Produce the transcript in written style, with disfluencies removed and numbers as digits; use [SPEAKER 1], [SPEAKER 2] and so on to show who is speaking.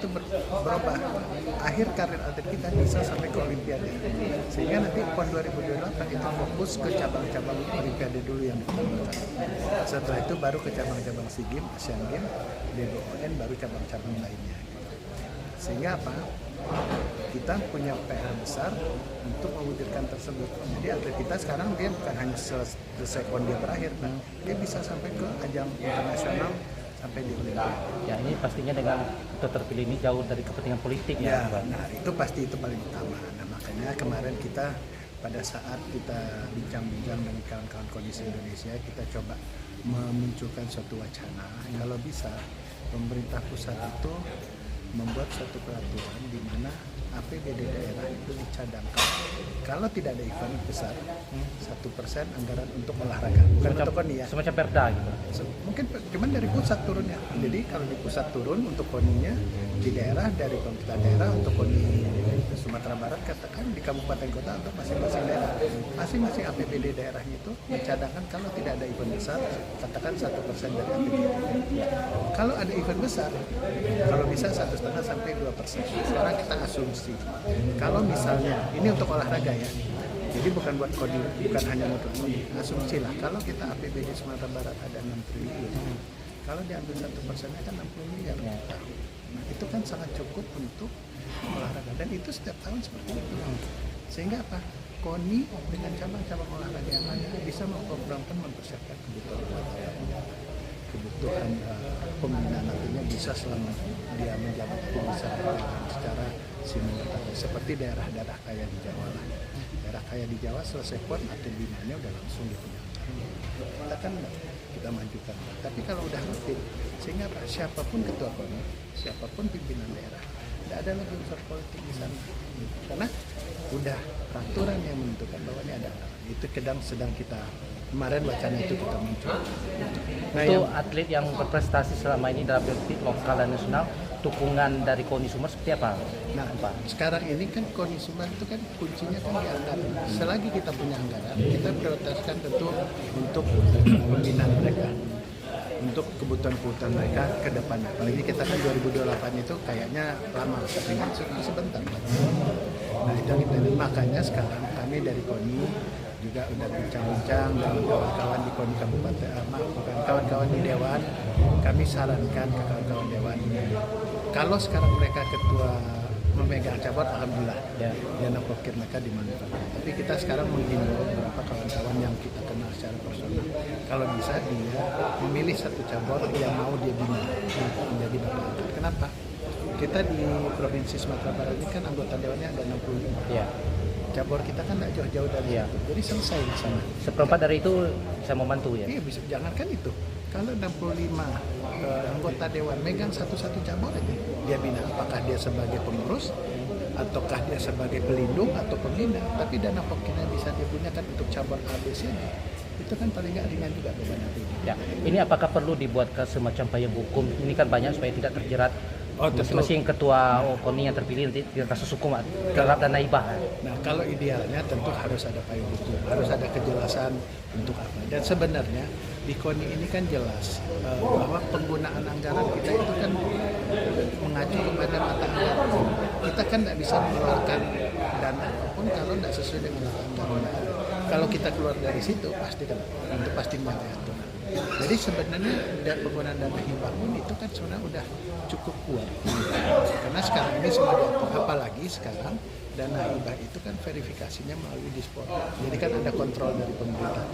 [SPEAKER 1] itu berubah. Akhir karir atlet kita bisa sampai ke Olimpiade. Sehingga nanti PON 2028 itu fokus ke cabang-cabang Olimpiade dulu yang ditambahkan. Setelah itu baru ke cabang-cabang SEA Games, Asian Games, BBON, baru cabang-cabang lainnya. Sehingga apa? Kita punya PR besar untuk mewujudkan tersebut. Jadi atlet kita sekarang dia bukan hanya selesai PON dia berakhir, dia bisa sampai ke ajang internasional sampai di Olimpiade.
[SPEAKER 2] Ya, ini pastinya dengan terpilih ini jauh dari kepentingan politik ya.
[SPEAKER 1] Nah itu pasti itu paling utama. Nah makanya kemarin kita pada saat kita bincang-bincang dengan kawan-kawan kondisi Indonesia, kita coba memunculkan suatu wacana. Kalau bisa pemerintah pusat itu membuat suatu peraturan di mana APBD daerah itu dicadangkan. Kalau tidak ada event besar, 1% anggaran untuk olahraga, bukan untuk KONI ya.
[SPEAKER 2] Semacam perda gitu.
[SPEAKER 1] Mungkin cuman dari pusat turunnya. Jadi kalau di pusat turun untuk KONI-nya, di daerah dari pemerintah daerah untuk KONI Sumatera Barat, katakan di kabupaten kota untuk masing-masing daerah. Masing-masing APBD daerahnya itu dicadangkan kalau tidak ada event besar, katakan 1% dari APBD. Kalau ada event besar, kalau bisa 1,5 sampai 2%. Sekarang kita asumsi. Kalau misalnya ini untuk olahraga ya, jadi bukan buat KONI, bukan hanya untuk KONI. Asumsi lah, kalau kita APBD Sumatera Barat ada 6 triliun, kalau diambil 1%-nya kan 60 miliar. Nah itu kan sangat cukup untuk olahraga, dan itu setiap tahun seperti itu. Sehingga apa? KONI dengan cabang-cabang olahraga yang ada bisa memprogramkan, mempersiapkan kebutuhan pembinaan nantinya bisa selama dia menjabat itu bisa secara simultan. Seperti daerah-daerah kaya di Jawa lah. Daerah kaya di Jawa selesai PON atlet binanya udah langsung dipunyai. Kita kan kita majukan. Tapi kalau udah rutin, sehingga apa? Siapapun ketua KONI, siapapun pimpinan daerah, tidak ada lagi unsur politik di sana. Karena udah peraturan yang menentukan bahwa ini ada. Itu sedang kita kemarin wacana itu kita muncul. Nah,
[SPEAKER 2] itu atlet yang berprestasi selama ini dalam politik lokal dan nasional, dukungan dari KONI Sumber seperti apa?
[SPEAKER 1] Nah, sekarang ini kan KONI Sumber itu kan kuncinya kan di anggaran. Selagi kita punya anggaran, kita prioritaskan tentu untuk pembinaan mereka, untuk kebutuhan-kebutuhan mereka ke depan. Apalagi kita kan 2028 itu kayaknya lama, tapi kan sebentar. Nah itu makanya sekarang kami dari KONI juga udah bincang-bincang dengan kawan-kawan di KONI Kabupaten, bukan kawan-kawan di Dewan. Kami sarankan ke kawan-kawan Dewan, kalau sekarang mereka ketua memegang cabur, alhamdulillah dana pokir mereka dimanfaatkan. Tapi kita sekarang menghimbau beberapa kawan-kawan yang kita kenal secara personal, kalau bisa dia memilih satu cabur yang mau dia bina menjadi bapak angkat. Kenapa? Kita di Provinsi Sumatera Barat ini kan anggota dewannya ada 65.
[SPEAKER 2] Ya.
[SPEAKER 1] Cabur kita kan tidak jauh-jauh dari itu. Jadi selesai di sana.
[SPEAKER 2] Seperempat dari itu bisa membantu ya?
[SPEAKER 1] Iya bisa, jangankan itu. Kalau 65 anggota dewan megang satu-satu cabur aja, dia bina. Apakah dia sebagai pengurus, ataukah dia sebagai pelindung atau pembina. Tapi dana pokoknya bisa dia gunakan untuk cabur ABC. Itu kan paling nggak ringan juga beban itu.
[SPEAKER 2] Ya, ini apakah perlu dibuat ke semacam payung hukum? Ini kan banyak supaya tidak terjerat masing-masing ketua KONI yang terpilih nanti kasus hukum terhadap dana hibah.
[SPEAKER 1] Nah kalau idealnya tentu harus ada payung hukum, harus ada kejelasan untuk apa. Dan sebenarnya di KONI ini kan jelas bahwa penggunaan anggaran kita itu kan mengacu kepada mata anggaran. Kita kan tidak bisa mengeluarkan dana apapun kalau tidak sesuai dengan mata anggaran. Kalau kita keluar dari situ pasti kan itu pasti melanggar. Jadi sebenarnya penggunaan dana hibah pun itu kan sebenarnya udah cukup kuat. Karena sekarang ini semua diatur. Apalagi sekarang dana hibah itu kan verifikasinya melalui Dispor. Jadi kan ada kontrol dari pemerintah.